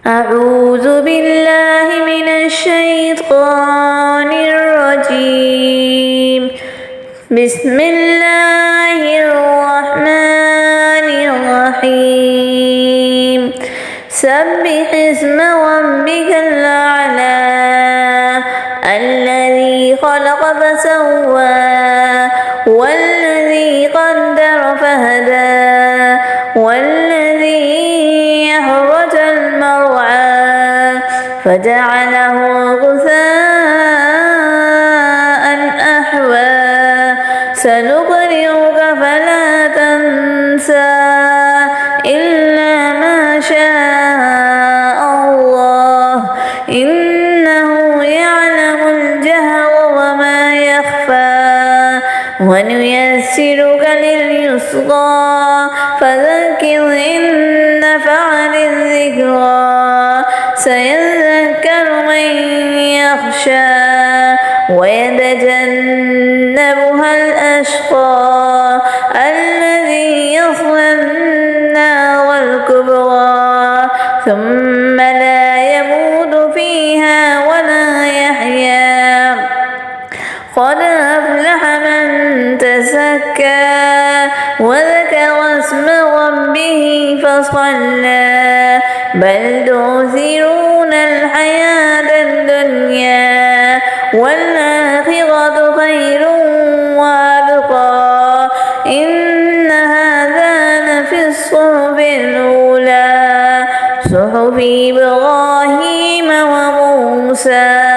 أعوذ بالله من الشيطان الرجيم. بسم الله الرحمن الرحيم. سبح اسم ربك الأعلى الذي خلق فسوى والذي قدر فهدى والذي أخرج المرعى فجعله غثاء أحوى سنقرئك فلا تنسى إلا ما شاء الله إنه يعلم الجهر وما يخفى ونيسرك لليسرى فذكر إن نفعت الذكرى سيذكر من يخشى ويتجنبها الأشقى الذي يصلى النار الكبرى ثم لا يموت فيها ولا يحيا قد أفلح من تزكى وذكر اسم ربه فصلى بل تؤثرون الحياة الدنيا والآخرة خير وأبقى إن هذا لفي الصحف الأولى صحف إبراهيم وموسى.